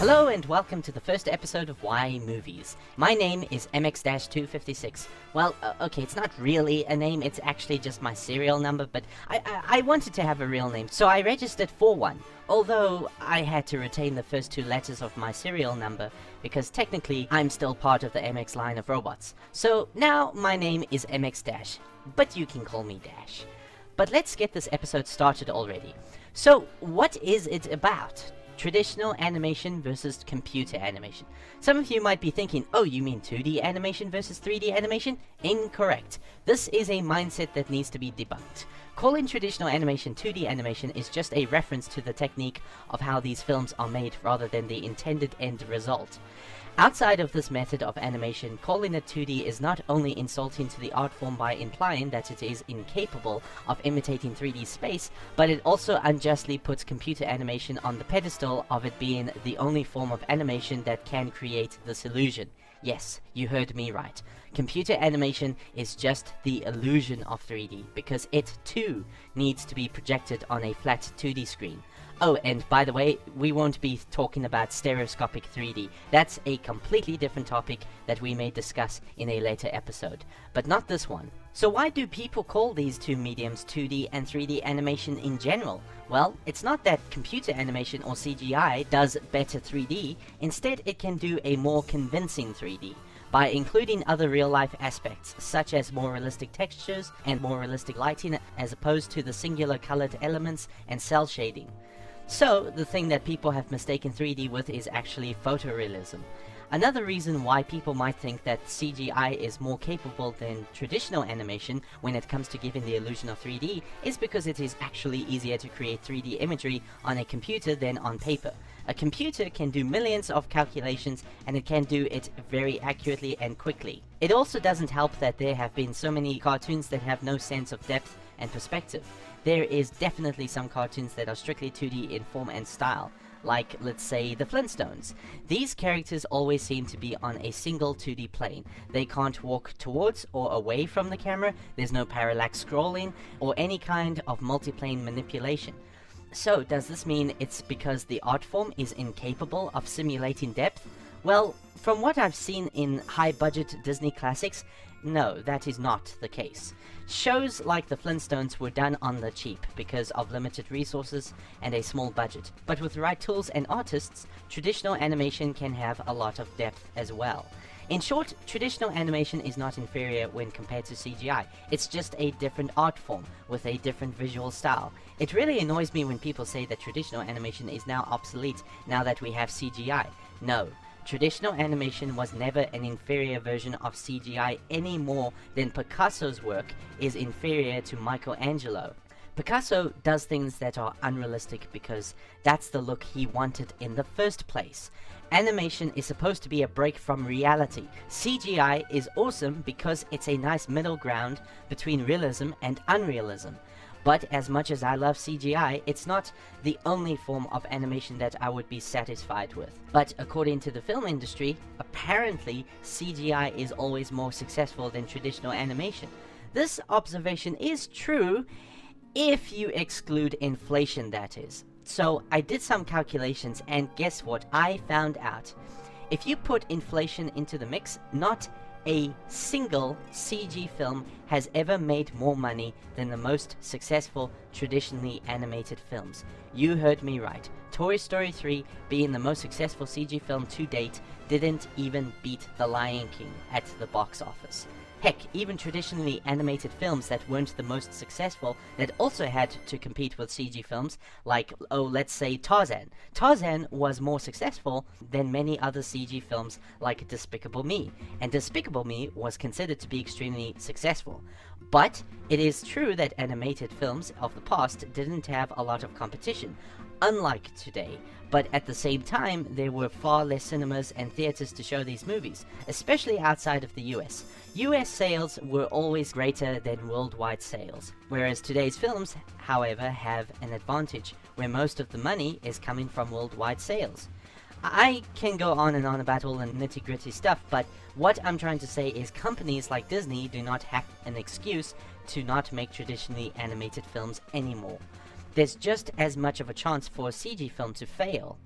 Hello and welcome to the first episode of YMOVIES. My name is MX-256. Well, okay, it's not really a name, it's actually just my serial number, but I wanted to have a real name, so I registered for one. Although I had to retain the first two letters of my serial number, because technically I'm still part of the MX line of robots. So now my name is MX-, but you can call me Dash. But let's get this episode started already. So, what is it about? Traditional animation versus computer animation. Some of you might be thinking, oh, you mean 2D animation versus 3D animation? Incorrect. This is a mindset that needs to be debunked. Calling traditional animation 2D animation is just a reference to the technique of how these films are made rather than the intended end result. Outside of this method of animation, calling it 2D is not only insulting to the art form by implying that it is incapable of imitating 3D space, but it also unjustly puts computer animation on the pedestal of it being the only form of animation that can create this illusion. Yes, you heard me right. Computer animation is just the illusion of 3D, because it too needs to be projected on a flat 2D screen. Oh, and by the way, we won't be talking about stereoscopic 3D. That's a completely different topic that we may discuss in a later episode, but not this one. So why do people call these two mediums 2D and 3D animation in general? Well, it's not that computer animation or CGI does better 3D, instead it can do a more convincing 3D. By including other real-life aspects, such as more realistic textures and more realistic lighting, as opposed to the singular colored elements and cell shading. So, the thing that people have mistaken 3D with is actually photorealism. Another reason why people might think that CGI is more capable than traditional animation when it comes to giving the illusion of 3D is because it is actually easier to create 3D imagery on a computer than on paper. A computer can do millions of calculations, and it can do it very accurately and quickly. It also doesn't help that there have been so many cartoons that have no sense of depth and perspective. There is definitely some cartoons that are strictly 2D in form and style, like, let's say, the Flintstones. These characters always seem to be on a single 2D plane. They can't walk towards or away from the camera, there's no parallax scrolling, or any kind of multiplane manipulation. So, does this mean it's because the art form is incapable of simulating depth? Well, from what I've seen in high-budget Disney classics, no, that is not the case. Shows like the Flintstones were done on the cheap because of limited resources and a small budget. But with the right tools and artists, traditional animation can have a lot of depth as well. In short, traditional animation is not inferior when compared to CGI. It's just a different art form with a different visual style. It really annoys me when people say that traditional animation is now obsolete now that we have CGI. No. Traditional animation was never an inferior version of CGI any more than Picasso's work is inferior to Michelangelo. Picasso does things that are unrealistic because that's the look he wanted in the first place. Animation is supposed to be a break from reality. CGI is awesome because it's a nice middle ground between realism and unrealism. But as much as I love CGI, it's not the only form of animation that I would be satisfied with. But according to the film industry, apparently CGI is always more successful than traditional animation. This observation is true if you exclude inflation, that is. So I did some calculations, and guess what I found out? If you put inflation into the mix, not a single CG film has ever made more money than the most successful traditionally animated films. You heard me right. Toy Story 3, being the most successful CG film to date, didn't even beat The Lion King at the box office. Heck, even traditionally animated films that weren't the most successful, that also had to compete with CG films, like, let's say Tarzan. Tarzan was more successful than many other CG films like Despicable Me, and Despicable Me was considered to be extremely successful. But it is true that animated films of the past didn't have a lot of competition, unlike today. But at the same time, there were far less cinemas and theaters to show these movies, especially outside of the US. US sales were always greater than worldwide sales, whereas today's films, however, have an advantage, where most of the money is coming from worldwide sales. I can go on and on about all the nitty-gritty stuff, but what I'm trying to say is companies like Disney do not have an excuse to not make traditionally animated films anymore. There's just as much of a chance for a CG film to fail.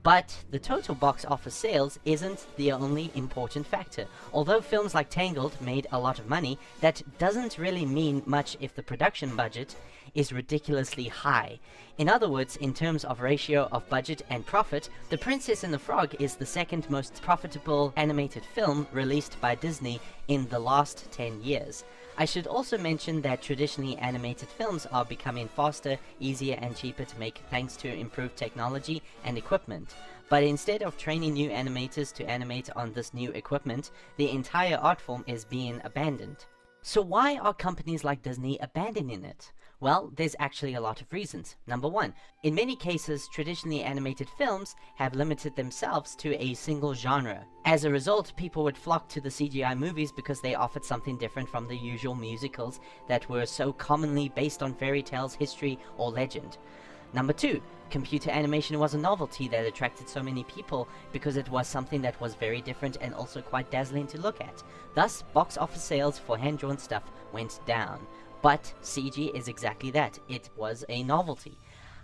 But the total box office sales isn't the only important factor. Although films like Tangled made a lot of money, that doesn't really mean much if the production budget is ridiculously high. In other words, in terms of ratio of budget and profit, The Princess and the Frog is the second most profitable animated film released by Disney in the last 10 years. I should also mention that traditionally animated films are becoming faster, easier and cheaper to make thanks to improved technology and equipment. But instead of training new animators to animate on this new equipment, the entire art form is being abandoned. So why are companies like Disney abandoning it? Well, there's actually a lot of reasons. Number one, in many cases, traditionally animated films have limited themselves to a single genre. As a result, people would flock to the CGI movies because they offered something different from the usual musicals that were so commonly based on fairy tales, history, or legend. Number two, computer animation was a novelty that attracted so many people because it was something that was very different and also quite dazzling to look at. Thus, box office sales for hand-drawn stuff went down. But CG is exactly that. It was a novelty.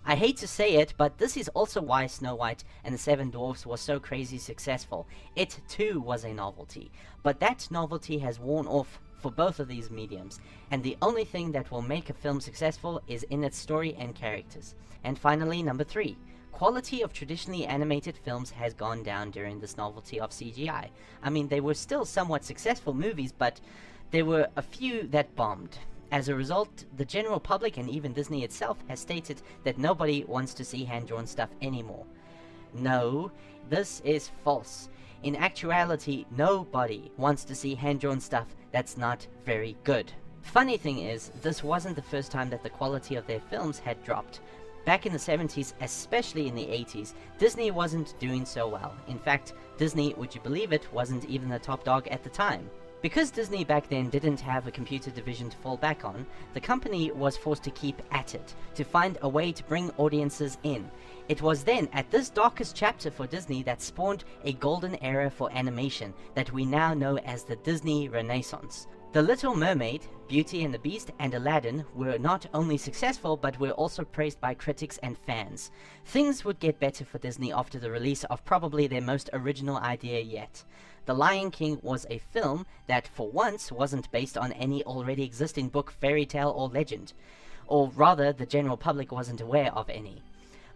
I hate to say it, but this is also why Snow White and the Seven Dwarfs was so crazy successful. It too was a novelty. But that novelty has worn off for both of these mediums, and the only thing that will make a film successful is in its story and characters. And finally, number three. Quality of traditionally animated films has gone down during this novelty of CGI. I mean, they were still somewhat successful movies, but there were a few that bombed. As a result, the general public and even Disney itself has stated that nobody wants to see hand-drawn stuff anymore. No, this is false. In actuality, nobody wants to see hand-drawn stuff that's not very good. Funny thing is, this wasn't the first time that the quality of their films had dropped. Back in the 70s, especially in the 80s, Disney wasn't doing so well. In fact, Disney, would you believe it, wasn't even the top dog at the time. Because Disney back then didn't have a computer division to fall back on, the company was forced to keep at it, to find a way to bring audiences in. It was then, at this darkest chapter for Disney, that spawned a golden era for animation that we now know as the Disney Renaissance. The Little Mermaid, Beauty and the Beast, and Aladdin were not only successful, but were also praised by critics and fans. Things would get better for Disney after the release of probably their most original idea yet. The Lion King was a film that, for once, wasn't based on any already existing book, fairy tale, or legend. Or rather, the general public wasn't aware of any.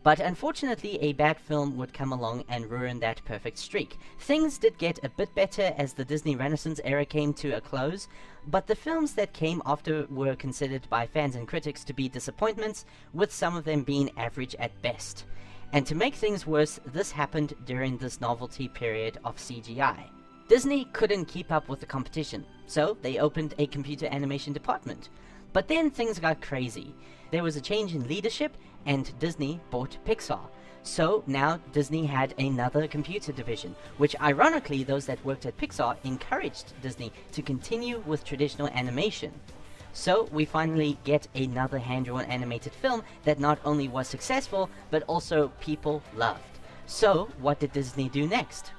But unfortunately, a bad film would come along and ruin that perfect streak. Things did get a bit better as the Disney Renaissance era came to a close, but the films that came after were considered by fans and critics to be disappointments, with some of them being average at best. And to make things worse, this happened during this novelty period of CGI. Disney couldn't keep up with the competition, so they opened a computer animation department. But then things got crazy. There was a change in leadership, and Disney bought Pixar. So now Disney had another computer division, which ironically those that worked at Pixar encouraged Disney to continue with traditional animation. So we finally get another hand-drawn animated film that not only was successful, but also people loved. So what did Disney do next?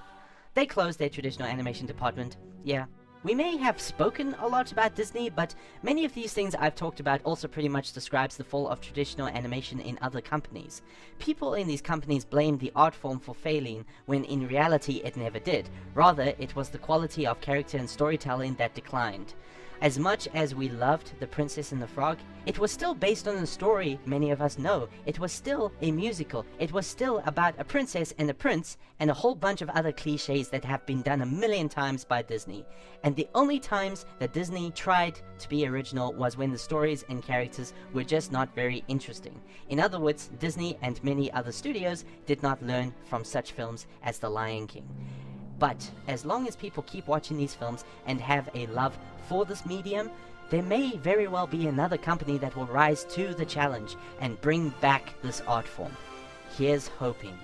They closed their traditional animation department. Yeah. We may have spoken a lot about Disney, but many of these things I've talked about also pretty much describes the fall of traditional animation in other companies. People in these companies blame the art form for failing, when in reality it never did. Rather, it was the quality of character and storytelling that declined. As much as we loved The Princess and the Frog, it was still based on a story many of us know. It was still a musical. It was still about a princess and a prince and a whole bunch of other cliches that have been done a million times by Disney. And the only times that Disney tried to be original was when the stories and characters were just not very interesting. In other words, Disney and many other studios did not learn from such films as The Lion King. But as long as people keep watching these films and have a love for this medium, there may very well be another company that will rise to the challenge and bring back this art form. Here's hoping.